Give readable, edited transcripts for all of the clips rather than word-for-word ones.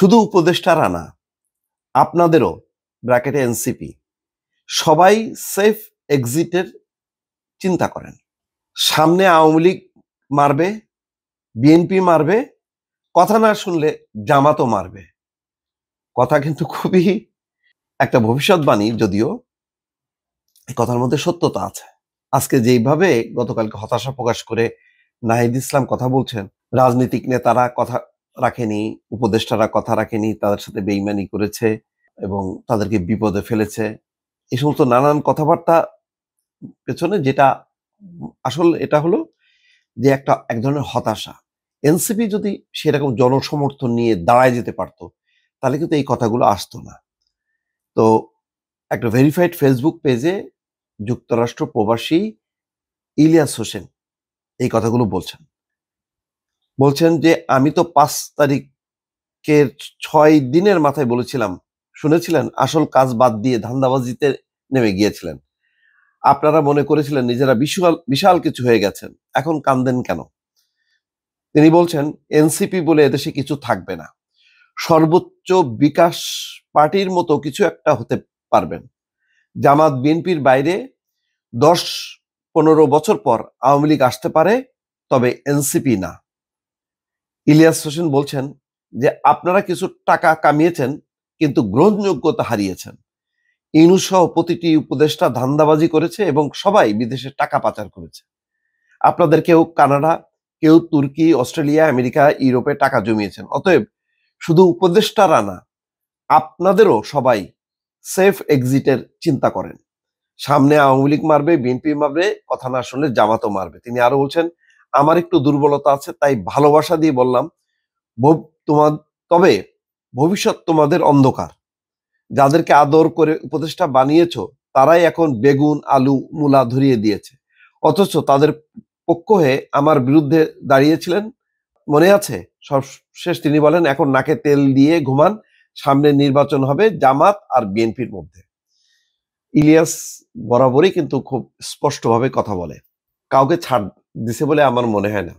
শুধু উপদেষ্টারা না, আপনাদেরও ব্র্যাকেটে এনসিপি সবাই সেফ এক্সিটের চিন্তা করেন। সামনে আওয়ামী লীগ মারবে, বিএনপি মারবে, কথা না শুনলে জামাতও মারবে। কথা কিন্তু খুবই একটা ভবিষ্যৎবাণী, যদিও এই কথার মধ্যে সত্যতা আছে। আজকে যেইভাবে গতকালকে হতাশা প্রকাশ করে নাহিদ ইসলাম কথা বলছেন, রাজনীতিক নেতারা কথা রাখেনি, উপদেষ্টারা কথা রাখেনি, তাদের সাথে বেইমানি করেছে এবং তাদেরকে বিপদে ফেলেছে, এই সমস্ত নানান কথাবার্তা পেছনে যেটা আসল, এটা হলো যে এক ধরনের হতাশা। এনসিপি যদি সেরকম জনসমর্থন নিয়ে দাঁড়ায় যেতে পারতো, তাহলে কিন্তু এই কথাগুলো আসতো না। তো একটা ভেরিফাইড ফেসবুক পেজে যুক্তরাষ্ট্র প্রবাসী ইলিয়াস হোসেন এই কথাগুলো বলছেন যে আমি তো 5 তারিখের 6 দিনের মাথায় বলেছিলাম, শুনেছিলেন, আসল কাজ বাদ দিয়ে ধান্দাবাজিতে নেমে গিয়েছিলেন। আপনারা মনে করেছিলেন নিজেরা বিশাল কিছু হয়ে গেছেন, এখন কান্দেন কেন? তিনি বলছেন এনসিপি বলে এদেশে কিছু থাকবে না, সর্বোচ্চ বিকাশ পার্টির মতো কিছু একটা হতে পারবেন। জামাত বিএনপির বাইরে 10-15 বছর পর আওয়ামী লীগ আসতে পারে, তবে এনসিপি না। ইলিয়াস হোসেন বলছেন যে আপনারা কিছু টাকা কামিয়েছেন, কিন্তু গ্রহণযোগ্যতা হারিয়েছেন। ইউনূস সহ প্রতিটি উপদেষ্টা ধান্দাবাজি করেছে এবং সবাই বিদেশে টাকা পাচার করেছে। আপনাদের কেউ কানাডা, কেউ তুর্কি, অস্ট্রেলিয়া, আমেরিকা, ইউরোপে টাকা জমিয়েছেন। অতএব শুধু উপদেষ্টারা না, আপনাদেরও সবাই সেফ এক্সিটের চিন্তা করেন। সামনে আওয়ামী লীগ মারবে, বিএনপি মারবে, কথা না শুনলে জামাতও মারবে। তিনি আরো বলছেন, আমার একটু দুর্বলতা আছে, তাই ভালোবাসা দিয়ে বললাম, তবে ভবিষ্যৎ তোমাদের অন্ধকার। যাদেরকে আদর করে উপদেষ্টা বানিয়েছ, তারাই এখন বেগুন, আলু, মূলা ধরিয়ে দিয়েছে। অথচ তাদের পক্ষ হয়ে আমার বিরুদ্ধে দাঁড়িয়েছিলেন, মনে আছে? সবশেষ তিনি বলেন, এখন নাকে তেল দিয়ে ঘুমান, সামনে নির্বাচন হবে জামাত আর বিএনপির মধ্যে। ইলিয়াস বরাবরই কিন্তু খুব স্পষ্টভাবে কথা বলে, কাউকে ছাড় দিছে বলে আমার মনে হয় না।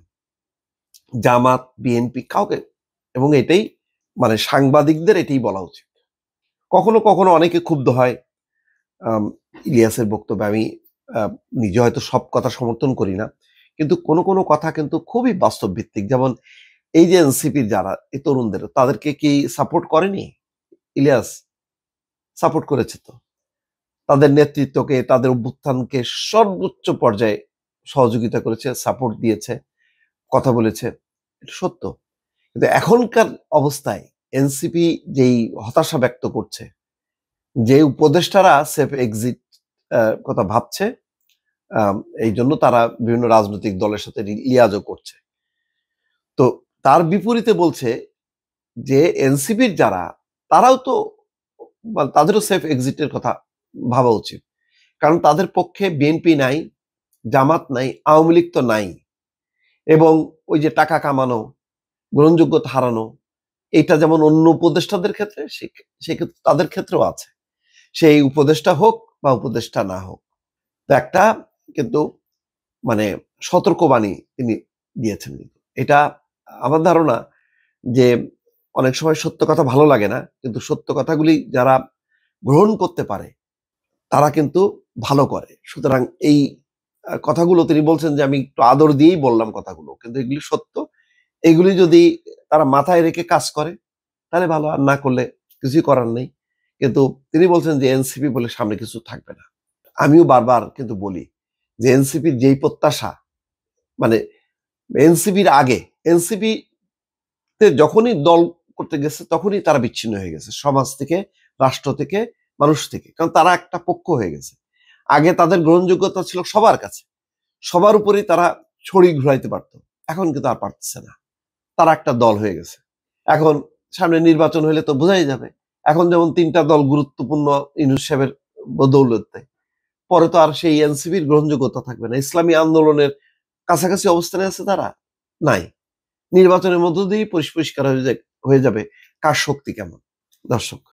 জামাত, বিএনপি কাউকে, এবং এটাই সাংবাদিকদের এটাই বলা উচিত। কখনো কখনো অনেকে ক্ষুব্ধ হয় ইলিয়াসের বক্তব্যে। আমি নিজে হয়তো সব কথা সমর্থন করি না, কিন্তু কোনো কথা কিন্তু খুবই বাস্তব ভিত্তিক। যেমন এই যে এনসিপির যারা এই তরুণদের, তাদেরকে কি সাপোর্ট করেনি ইলিয়াস? সাপোর্ট করেছে তো। তাদের নেতৃত্বকে, তাদের অভ্যুত্থানকে সর্বোচ্চ পর্যায়ে সহযোগিতা করেছে, সাপোর্ট দিয়েছে, কথা বলেছে, এটা সত্য। কিন্তু এখনকার অবস্থায় এনসিপি যেই হতাশা ব্যক্ত করছে, যে উপদেষ্টারা সেফ এক্সিট কথা ভাবছে, এই জন্য তারা বিভিন্ন রাজনৈতিক দলের সাথে লিয়াজও করছে। তো তার বিপরীতে বলছে যে এনসিপির যারা, তারাও তো, তাদেরও সেফ এক্সিটের কথা ভাবা উচিত। কারণ তাদের পক্ষে বিএনপি নাই, জামাত নাই, আওয়ামী লীগ তো নাই। এবং ওই যে টাকা কামানো, গ্রহণযোগ্যতা হারানো, এটা যেমন অন্য উপদেষ্টাদের ক্ষেত্রে, সেক্ষেত্রে তাদের ক্ষেত্রেও আছে। সেই উপদেষ্টা হোক বা উপদেষ্টা না হোক। তো একটা কিন্তু সতর্কবাণী তিনি দিয়েছেন। এটা আমার ধারণা যে অনেক সময় সত্য কথা ভালো লাগে না, কিন্তু সত্য কথাগুলি যারা গ্রহণ করতে পারে তারা কিন্তু ভালো করে। সুতরাং এই কথাগুলো তিনি বলছেন যে আমি একটু আদর দিয়েই বললাম কথাগুলো, কিন্তু এগুলি সত্য। এগুলি যদি তারা মাথায় রেখে কাজ করে তাহলে ভালো, আর না করলে কিছুই করার নেই। কিন্তু তিনি বলছেন যে এনসিপি বলে সামনে কিছু থাকবে না। আমিও বারবার কিন্তু বলি যে এনসিপির যেই প্রত্যাশা, এনসিপির আগে, এনসিপি তে যখনই দল করতে গেছে তখনই তারা বিচ্ছিন্ন হয়ে গেছে সমাজ থেকে, রাষ্ট্র থেকে, মানুষ থেকে। কারণ তারা একটা পক্ষ হয়ে গেছে। আগে তাদের গ্রহণযোগ্যতা ছিল সবার কাছে, সবার উপরেই তারা ছড়ি ঘুরাইতে পারতো। এখন কিন্তু আর পারতেছে না, তারা একটা দল হয়ে গেছে। এখন সামনে নির্বাচন হলে তো বোঝাই যাবে। এখন যেমন 3টা দল গুরুত্বপূর্ণ ইউনূস সাহেবের বদৌলতে, পরে তো আর সেই এনসিপির গ্রহণযোগ্যতা থাকবে না। ইসলামী আন্দোলনের কাছাকাছি অবস্থানে আছে তারা, নাই। নির্বাচনের মধ্য দিয়েই পরিষ্কার হয়ে যাবে কার শক্তি কেমন। দর্শক।